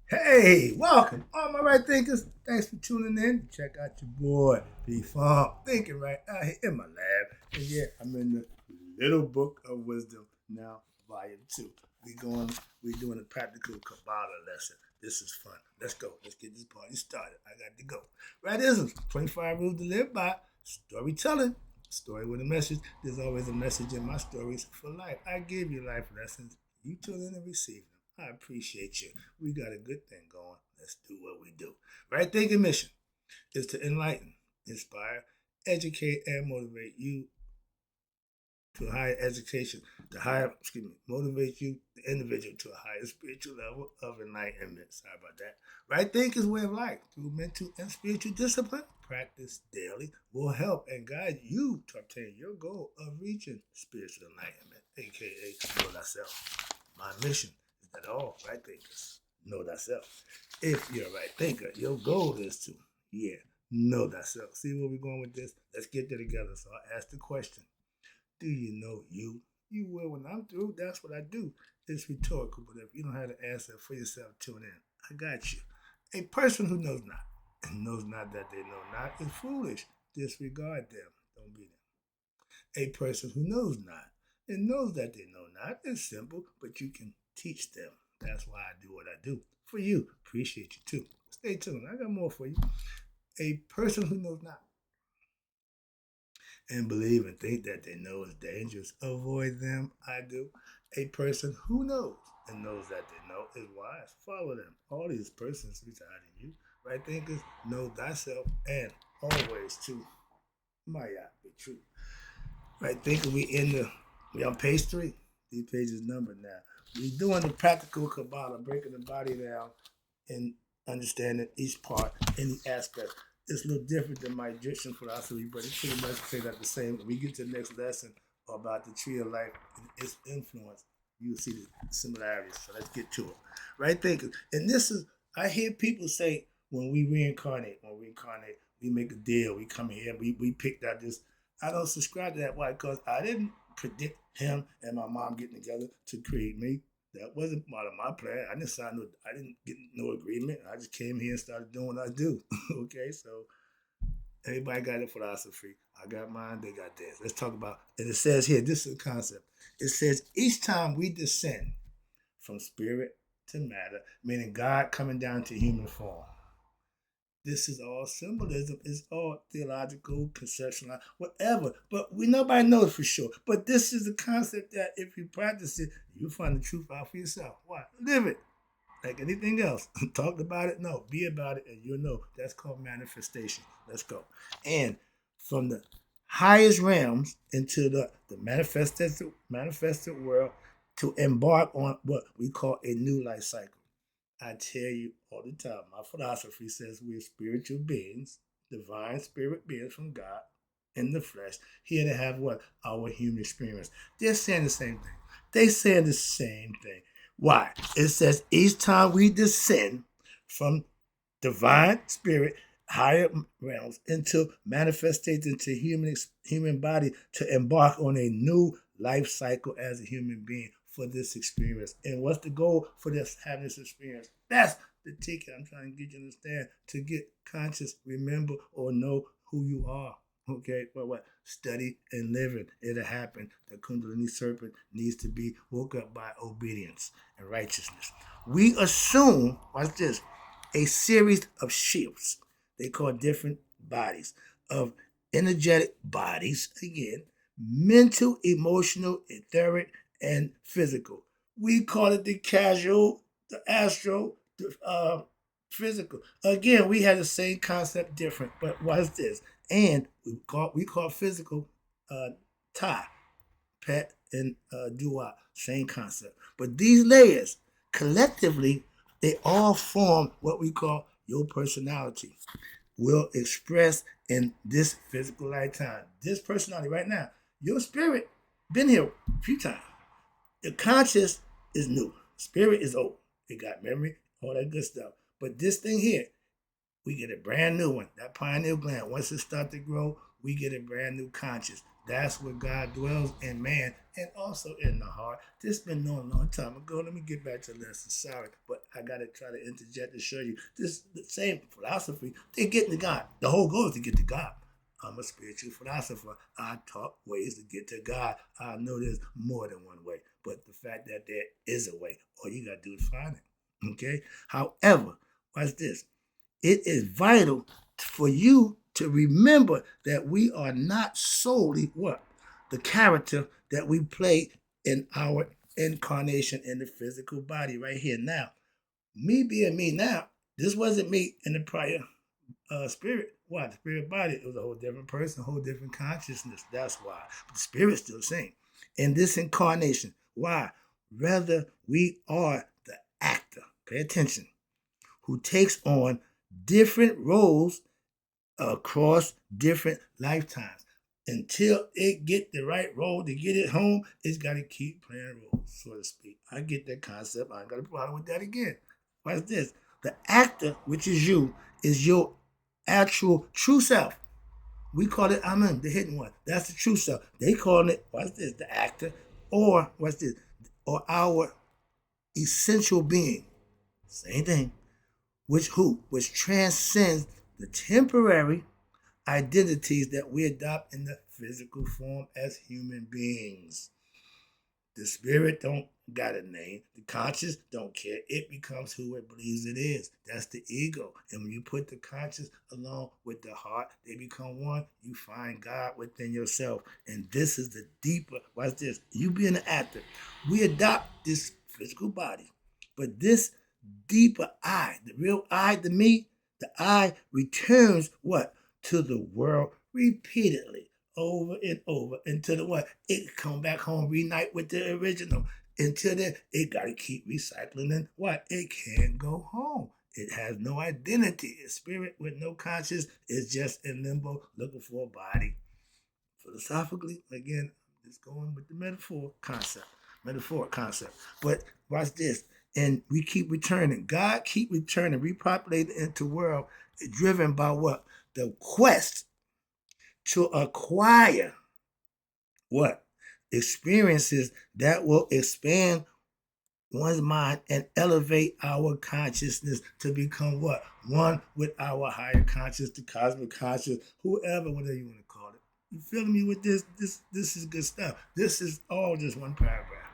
Hey, welcome, all my right thinkers. Thanks for tuning in. Check out your boy, P Funk, thinking right out here in my lab. And yeah, I'm in the Little Book of Wisdom now, Volume 2. We doing a practical Kabalah lesson. This is fun. Let's go. Let's get this party started. I got to go. Rightisms, 25 rules to live by. Storytelling. Story with a message. There's always a message in my stories for life. I give you life lessons. You tune in and receive them. I appreciate you. We got a good thing going. Let's do what we do. Right thinking mission is to enlighten, inspire, educate, and motivate you to higher education, motivate you, the individual, to a higher spiritual level of enlightenment. Sorry about that. Right thinking is way of life through mental and spiritual discipline. Practice daily will help and guide you to obtain your goal of reaching spiritual enlightenment, aka know thyself. My mission is that all right thinkers know thyself. If you're a right thinker, your goal is to, know thyself. See where we're going with this? Let's get there together. So I ask the question, do you know you? You will when I'm through. That's what I do. It's rhetorical, but if you don't have the answer for yourself, tune in. I got you. A person who knows not and knows not that they know not is foolish. Disregard them. Don't be them. A person who knows not and knows that they know not is simple, but you can teach them. That's why I do what I do. For you, appreciate you too. Stay tuned. I got more for you. A person who knows not and believe and think that they know is dangerous, avoid them. I do. A person who knows and knows that they know is wise. Follow them. All these persons reside in you. Right thinkers, know thyself and always to my be true. Right thinker, we on page 3. These pages numbered now. We doing the practical Kabbalah, breaking the body down and understanding each part, any aspect. It's a little different than my Egyptian philosophy, but it pretty much plays out the same. When we get to the next lesson about the tree of life and its influence, you'll see the similarities. So let's get to it. Right thinking. And this is, I hear people say, when we reincarnate, we make a deal, we come here, we picked out this. I don't subscribe to that. Why? Because I didn't predict him and my mom getting together to create me. That wasn't part of my plan. I didn't get no agreement. I just came here and started doing what I do. Okay, so everybody got their philosophy. I got mine, they got theirs. Let's talk about, and it says here, this is a concept. It says each time we descend from spirit to matter, meaning God coming down to human form. This is all symbolism. It's all theological, conceptual, whatever. But nobody knows for sure. But this is a concept that if you practice it, you find the truth out for yourself. Why? Live it. Like anything else. Talk about it? No. Be about it and you'll know. That's called manifestation. Let's go. And from the highest realms into the manifested world to embark on what we call a new life cycle. I tell you all the time, my philosophy says we're spiritual beings, divine spirit beings from God in the flesh, here to have what? Our human experience. They're saying the same thing. They saying the same thing. Why? It says each time we descend from divine spirit, higher realms, into manifested into human body to embark on a new life cycle as a human being for this experience. And what's the goal for this having this experience? That's the ticket I'm trying to get you to understand, to get conscious, remember, or know who you are. Okay, but what? Study and living. It'll happen. The Kundalini serpent needs to be woke up by obedience and righteousness. We assume, watch this, a series of shifts. They call different bodies of energetic bodies, again, mental, emotional, etheric, and physical. We call it the casual, the astral, the physical. Again, we had the same concept, different, but what's this? And we call physical tie, pet, and dua, same concept. But these layers collectively, they all form what we call your personality. Will express in this physical lifetime. This personality right now, your spirit been here a few times. The conscious is new. Spirit is old. It got memory, all that good stuff. But this thing here, we get a brand new one. That pineal gland, once it starts to grow, we get a brand new conscience. That's where God dwells in man and also in the heart. This been known a long time ago. Let me get back to the lesson. Sorry, but I gotta try to interject to show you this the same philosophy. They're getting to God. The whole goal is to get to God. I'm a spiritual philosopher. I talk ways to get to God. I know there's more than one way, but the fact that there is a way, all you gotta do is find it. Okay. However, watch this. It is vital for you to remember that we are not solely what? The character that we play in our incarnation in the physical body right here. Now, me being me now, this wasn't me in the prior spirit. Why? The spirit body, it was a whole different person, a whole different consciousness. That's why. But the spirit's still the same. In this incarnation, why? Rather, we are the actor. Pay attention. Who takes on different roles across different lifetimes. Until it get the right role to get it home, it's got to keep playing roles, so to speak. I get that concept. I ain't got a problem with that again. Watch this. The actor, which is you, is your actual true self. We call it Amen, the hidden one. That's the true self. They call it, what's this, the actor, or what's this, or our essential being. Same thing. Which transcends the temporary identities that we adopt in the physical form as human beings. The spirit don't got a name. The conscious don't care. It becomes who it believes it is. That's the ego. And when you put the conscious along with the heart, they become one. You find God within yourself. And this is the deeper, watch this, you being an actor. We adopt this physical body. But this deeper I, the real I, the me, the I returns what? To the world repeatedly, over and over, until the what? It come back home, reunite with the original. Until then, it got to keep recycling and what? It can't go home. It has no identity. A spirit with no conscience is just in limbo looking for a body. Philosophically, again, just going with the metaphoric concept. But watch this. And we keep returning. God keep returning, repopulating into world driven by what? The quest to acquire what? Experiences that will expand one's mind and elevate our consciousness to become what? One with our higher conscious, the cosmic conscious, whoever, whatever you want to call it. You feeling me with this? This is good stuff. This is all just one paragraph.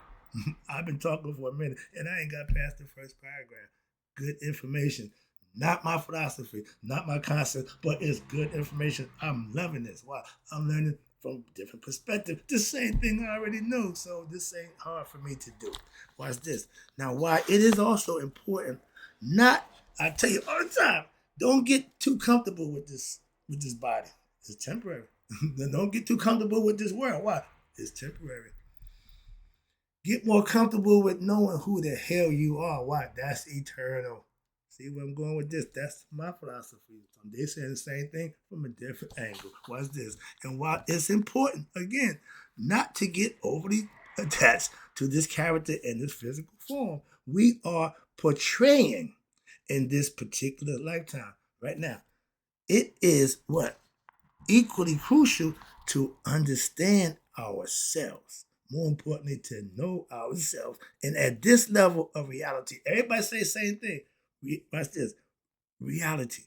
I've been talking for a minute and I ain't got past the first paragraph. Good information. Not my philosophy, not my concept, but it's good information. I'm loving this. Wow. I'm learning from different perspectives. The same thing I already know, so this ain't hard for me to do. Watch this. Now, why it is also important, not, I tell you all the time, don't get too comfortable with this body. It's temporary. Don't get too comfortable with this world. Why? It's temporary. Get more comfortable with knowing who the hell you are. Why? That's eternal. See where I'm going with this? That's my philosophy. They say the same thing from a different angle. What's this? And why it's important, again, not to get overly attached to this character in this physical form we are portraying in this particular lifetime right now. It is what? Equally crucial to understand ourselves. More importantly, to know ourselves. And at this level of reality, everybody say the same thing. Watch this. Reality.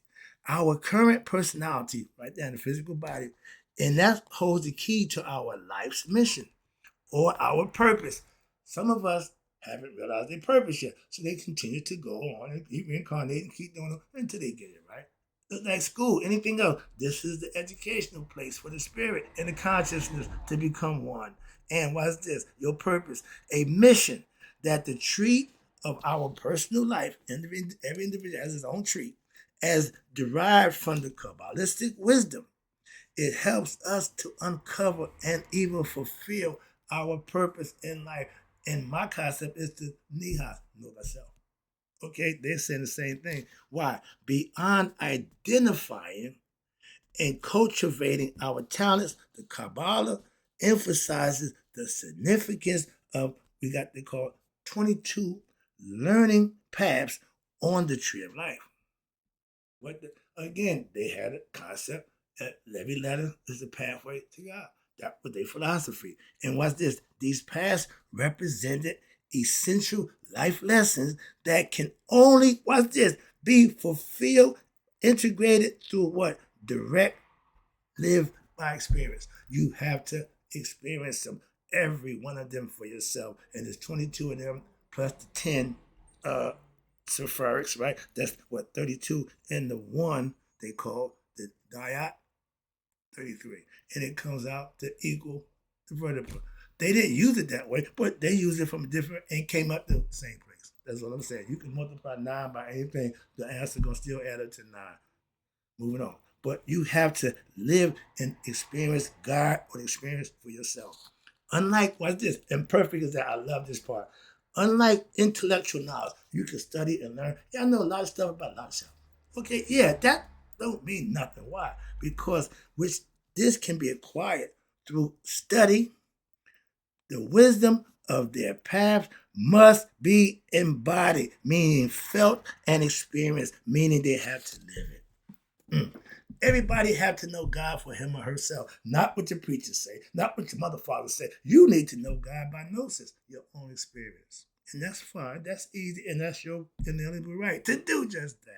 Our current personality, right there in the physical body, and that holds the key to our life's mission or our purpose. Some of us haven't realized their purpose yet, so they continue to go on and keep reincarnating and keep doing it until they get it right. It's like school, anything else. This is the educational place for the spirit and the consciousness to become one. And what's this? Your purpose, a mission that the tree of our personal life, every individual has his own tree, as derived from the Kabbalistic wisdom. It helps us to uncover and even fulfill our purpose in life. And my concept is to nihas, know thyself. Okay, they're saying the same thing. Why? Beyond identifying and cultivating our talents, the Kabalah emphasizes the significance of, they call 22 learning paths on the tree of life. Again, they had a concept Every letter is a pathway to God. That was their philosophy. And watch this. These paths represented essential life lessons that can only, watch this, be fulfilled, integrated through what? Direct live by experience. You have to experience them, every one of them for yourself. And there's 22 of them plus the 10 uh, sulfurics, right? That's what, 32. And the one they call the diet, 33. And it comes out to equal the vertebra. They didn't use it that way, but they used it from a different and came up to the same place. That's what I'm saying. You can multiply 9 by anything, the answer gonna still add up to 9. Moving on. But you have to live and experience God or experience for yourself. Unlike, what's this? Imperfect is that. I love this part. Unlike intellectual knowledge, you can study and learn. Yeah, I know a lot of stuff about a lot of stuff. Okay, yeah, that don't mean nothing. Why? Because which this can be acquired through study. The wisdom of their path must be embodied, meaning felt and experienced, meaning they have to live it. Everybody have to know God for him or herself, not what your preachers say, not what your mother father say. You need to know God by gnosis, your own experience. And that's fine, that's easy, and that's your inalienable right to do just that.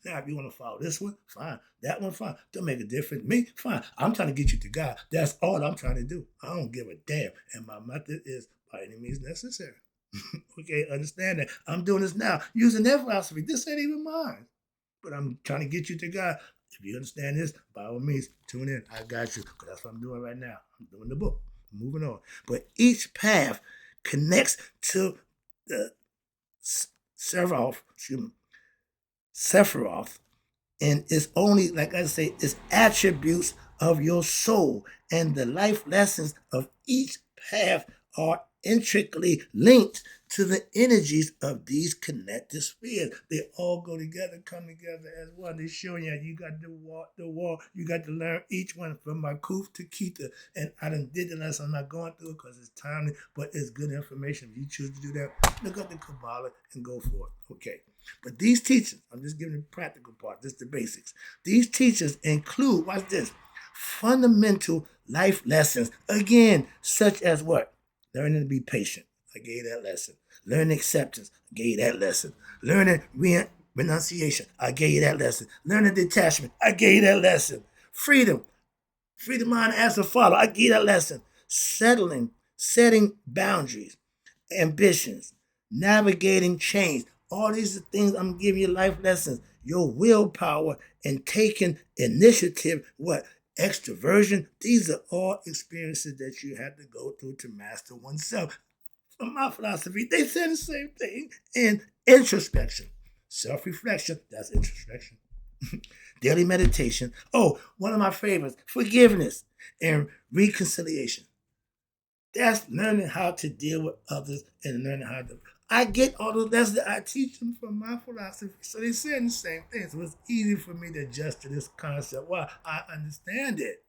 Now, if you want to follow this one, fine. That one, fine. Don't make a difference. Me, fine. I'm trying to get you to God. That's all I'm trying to do. I don't give a damn. And my method is by any means necessary. Okay, understand that. I'm doing this now using their philosophy. This ain't even mine. But I'm trying to get you to God. If you understand this, by all means, tune in. I got you. Because that's what I'm doing right now. I'm doing the book. Moving on. But each path connects to the Sephiroth, and it's only, like I say, it's attributes of your soul. And the life lessons of each path are intricately linked to the energies of these connected spheres. They all go together, come together as one. They're showing you got to walk the wall. You got to learn each one from Markuf to Kita. And I done did the lesson. I'm not going through it because it's timely, but it's good information. If you choose to do that, look up the Kabalah and go for it. Okay. But these teachers, I'm just giving the practical part, just the basics. These teachers include, watch this, fundamental life lessons. Again, such as what? Learning to be patient. I gave that lesson. Learning acceptance. I gave that lesson. Learning renunciation. I gave you that lesson. Learning detachment. I gave you that lesson. Freedom. Freedom mind as a follow. I gave you that lesson. Setting boundaries, ambitions, navigating change. All these are things I'm giving you life lessons. Your willpower and taking initiative. What? Extroversion. These are all experiences that you have to go through to master oneself. From my philosophy, they say the same thing. And introspection, self-reflection, that's introspection. Daily meditation. Oh, one of my favorites, forgiveness and reconciliation. That's learning how to deal with others and learning how to. I get all the lessons that I teach them from my philosophy. So they're saying the same thing. So it's easy for me to adjust to this concept. Why? I understand it.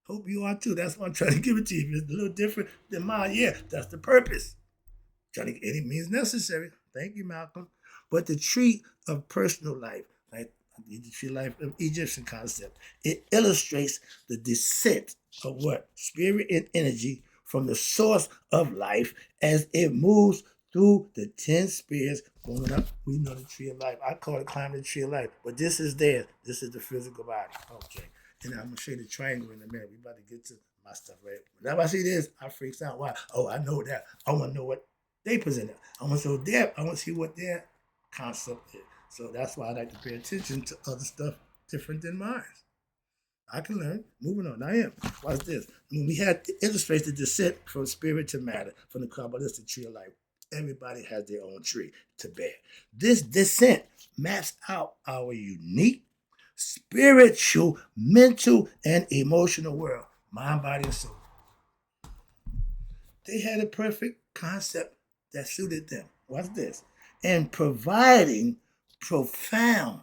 Hope you are too. That's why I'm trying to give it to you. If it's a little different than mine, yeah, that's the purpose. Trying to get any means necessary. Thank you, Malcolm. But the tree of personal life, like the tree life of Egyptian concept, it illustrates the descent of what? Spirit and energy from the source of life as it moves through the 10 spheres going up. We know the tree of life. I call it climbing the tree of life. But this is there. This is the physical body. Okay. And I'm going to show you the triangle in a minute. We about to get to my stuff, right? Whenever I see this, I freaks out. Why? Oh, I know that. I want to know what they presented. I want to see what their concept is. So that's why I like to pay attention to other stuff different than mine. I can learn. Moving on. I am. Watch this. When we had illustrates the descent from spirit to matter, from the Kabbalistic tree of life. Everybody has their own tree to bear. This descent maps out our unique spiritual, mental, and emotional world. Mind, body, and soul. They had a perfect concept that suited them. Watch this. And providing profound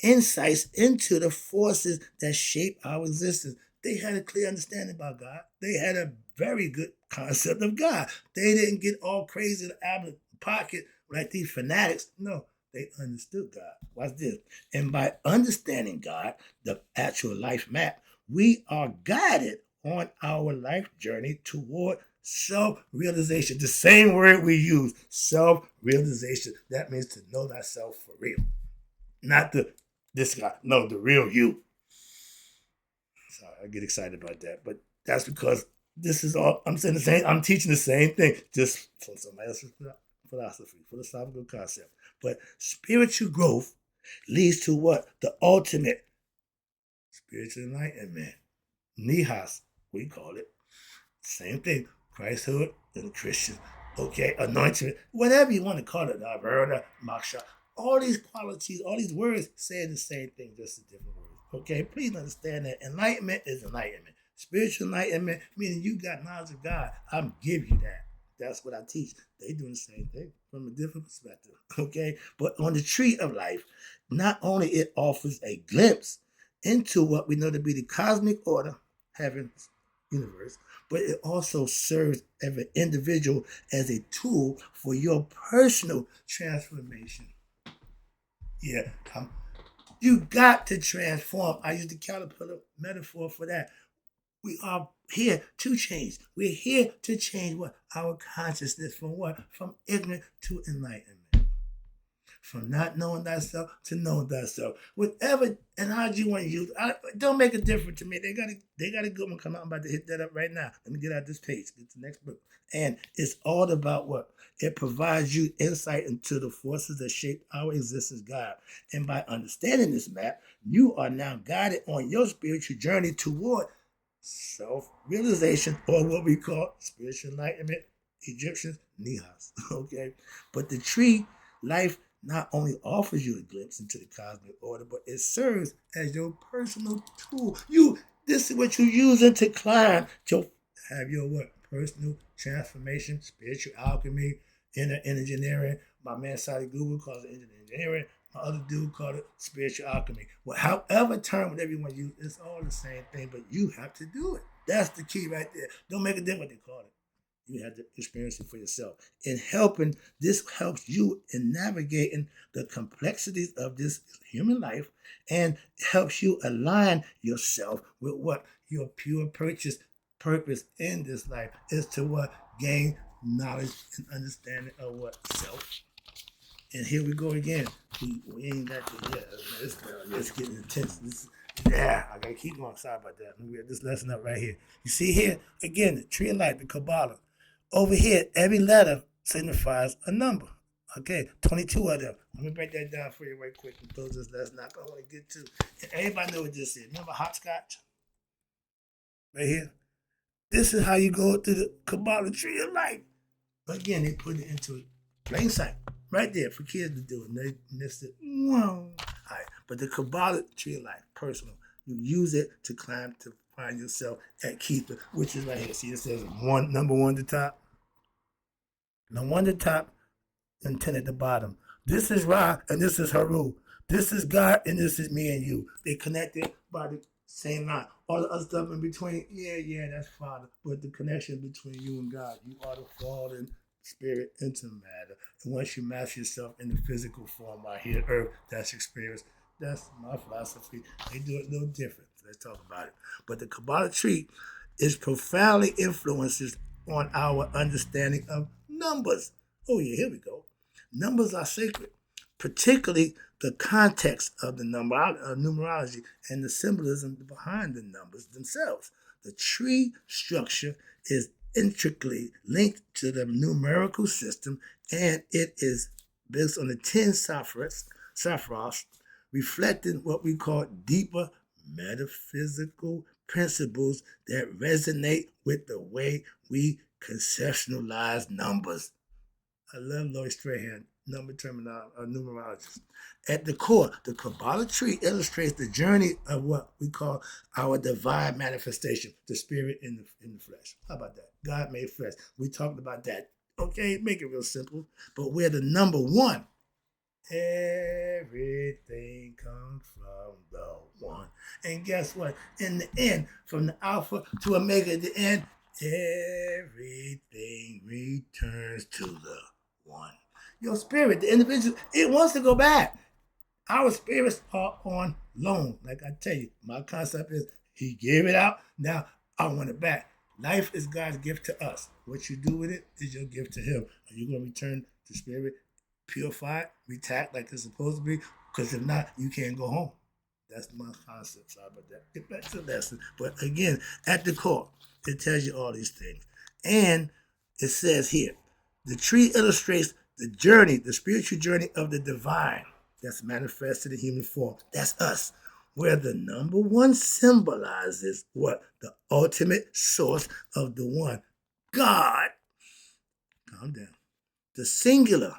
insights into the forces that shape our existence. They had a clear understanding about God. They had a very good concept of God. They didn't get all crazy out of the pocket like these fanatics. No, they understood God. Watch this. And by understanding God, the actual life map, we are guided on our life journey toward self-realization. The same word we use, self-realization. That means to know thyself for real. Not this guy. No, the real you. Sorry, I get excited about that. But that's because this is all I'm saying the same. I'm teaching the same thing, just from somebody else's philosophical concept. But spiritual growth leads to what? The ultimate spiritual enlightenment. Nihas, we call it. Same thing. Christhood and Christian. Okay, anointing, whatever you want to call it, Verna, Moksha. All these qualities, all these words say the same thing, just a different word. Okay, please understand that enlightenment is enlightenment. Spiritual enlightenment, meaning you got knowledge of God. I'm give you that. That's what I teach. They doing the same thing from a different perspective. Okay, but on the tree of life, not only it offers a glimpse into what we know to be the cosmic order, heaven, universe, but it also serves every individual as a tool for your personal transformation. Yeah, you got to transform. I use the caterpillar metaphor for that. We are here to change. We're here to change what? Our consciousness from what? From ignorant to enlightenment. From not knowing thyself to knowing thyself. Whatever analogy you want to use, don't make a difference to me. They got a good one come out. I'm about to hit that up right now. Let me get out this page. Get to the next book. And it's all about what? It provides you insight into the forces that shape our existence, God. And by understanding this map, you are now guided on your spiritual journey toward self-realization, or what we call spiritual enlightenment, Egyptians, nihas. Okay? But the tree, life, not only offers you a glimpse into the cosmic order, but it serves as your personal tool. This is what you're using to climb, to have your what? Personal transformation, spiritual alchemy, inner engineering. My man Sadi Google calls it inner engineering. My other dude called it spiritual alchemy. Well, however term, whatever you want to use, it's all the same thing, but you have to do it. That's the key right there. Don't make a difference what they call it. You have to experience it for yourself. This helps you in navigating the complexities of this human life, and helps you align yourself with what your pure purpose in this life is, to what? Gain knowledge and understanding of what? Self. And here we go again. We ain't got to yet. It's getting intense. I gotta keep going. Sorry about that. We have this lesson up right here. You see here, again, the tree of life, the Kabalah. Over here, every letter signifies a number. Okay, 22 of them. Let me break that down for you right quick and close this lesson up. I want to get to. And everybody know what this is. Remember hopscotch? Right here. This is how you go through the Kabalah tree of life. But again, they put it into plain sight. Right there for kids to do, and they missed it. Whoa. All right, but the Kabalah tree of life, personal. You use it to climb to find yourself at Keith, which is right here. See, it says number one at the top. Number one at the top, and 10 at the bottom. This is Ra, and this is Haru. This is God, and this is me and you. They connected by the same line. All the other stuff in between, yeah, that's Father. But the connection between you and God, you are the fallen spirit into matter. And once you master yourself in the physical form out here, earth, that's experience. That's my philosophy. They do it a little different. Let's talk about it. But the Kabalah tree is profoundly influences on our understanding of numbers. Oh yeah, here we go. Numbers are sacred, particularly the context of the numerology and the symbolism behind the numbers themselves. The tree structure is intricately linked to the numerical system, and it is based on the 10 saphiros, reflecting what we call deeper metaphysical principles that resonate with the way we conceptualize numbers. I love Lloyd Strahan, numerologist. At the core, the Kabalah tree illustrates the journey of what we call our divine manifestation, the spirit in the flesh. How about that? God made flesh. We talked about that. Okay, make it real simple. But we're the number one. Everything comes from the one. And guess what? In the end, from the Alpha to Omega, at the end, everything returns to the one. Your spirit, the individual, it wants to go back. Our spirits are on loan. Like I tell you, my concept is He gave it out. Now I want it back. Life is God's gift to us. What you do with it is your gift to Him. Are you going to return the spirit, purified, retact like it's supposed to be? Because if not, you can't go home. That's my concept. Sorry about that. Get back to the lesson. But again, at the core, it tells you all these things. And it says here, the tree illustrates the journey, the spiritual journey of the divine that's manifested in human form. That's us. Where the number one symbolizes what? The ultimate source of the one. God. Calm down. The singular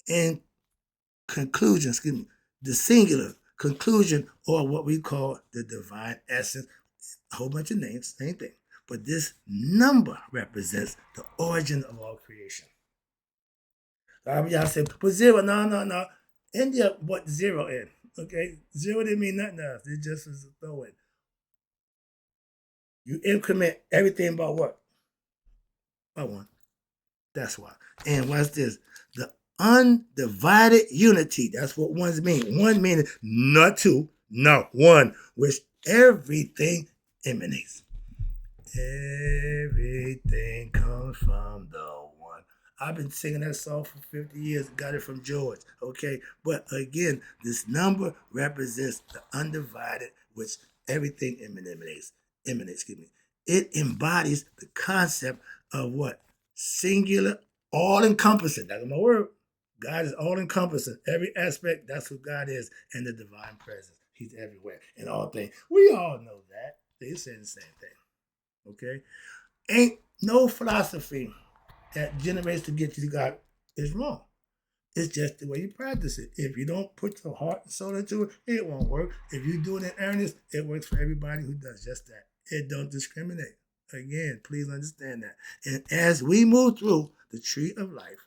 and conclusion, the singular conclusion, or what we call the divine essence. A whole bunch of names, same thing. But this number represents the origin of all creation. Y'all say, but zero, no. India put zero in. Okay? Zero didn't mean nothing else. It just was a throw in. You increment everything by what? By one. That's why. And what's this? The undivided unity. That's what ones mean. One meaning not two, no, one, which everything emanates. Everything comes from the one. I've been singing that song for 50 years. Got it from George. Okay. But again, this number represents the undivided, which everything emanates. It embodies the concept of what? Singular, all-encompassing. That's my word. God is all-encompassing. Every aspect, that's who God is. And the divine presence. He's everywhere in all things. We all know that. They say the same thing. Okay? Ain't no philosophy that generates to get you to God is wrong. It's just the way you practice it. If you don't put your heart and soul into it, it won't work. If you do it in earnest, it works for everybody who does just that. It don't discriminate. Again, please understand that. And as we move through the tree of life,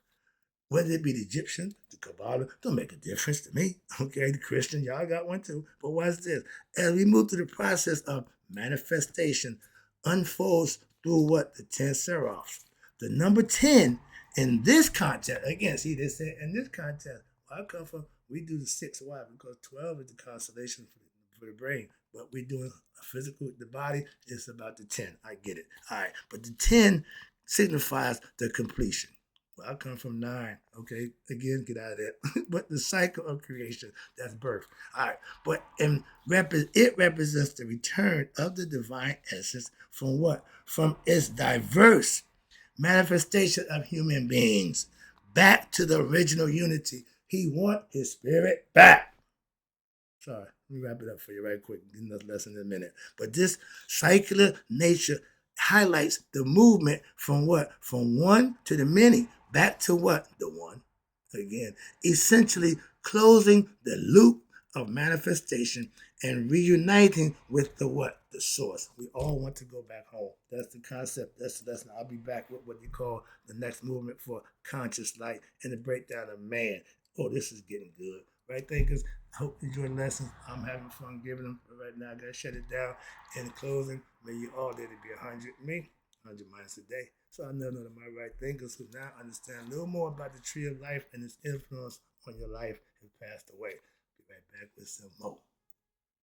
whether it be the Egyptian, the Kabalah, don't make a difference to me. Okay, the Christian, y'all got one too. But watch this. As we move through the process of manifestation, unfolds through what? The 10 seraphs. The number 10 in this context, again, see, they say in this context, where I come from, we do the 6. Why? Because 12 is the constellation for the brain. But we're doing physical, the body is about the 10. I get it. All right. But the 10 signifies the completion. Well, I come from 9. Okay. Again, get out of that. But the cycle of creation, that's birth. All right. But it represents the return of the divine essence from what? From its diverse manifestation of human beings back to the original unity. He wants his spirit back. Sorry, let me wrap it up for you right quick. Less than a minute. But this circular nature highlights the movement from what? From one to the many. Back to what? The one. Again, essentially closing the loop of manifestation and reuniting with the what? The source. We all want to go back home. That's the concept. That's the lesson. I'll be back with what you call the next movement for conscious light and the breakdown of man. Oh, this is getting good. Right, thinkers? I hope you enjoy the lessons. I'm having fun giving them. But right now, I got to shut it down. In closing, may you all dare to be 100. Me, 100 minds a day. So I know that my right thinkers who now understand a little more about the tree of life and its influence on your life have passed away. Be right back with some more.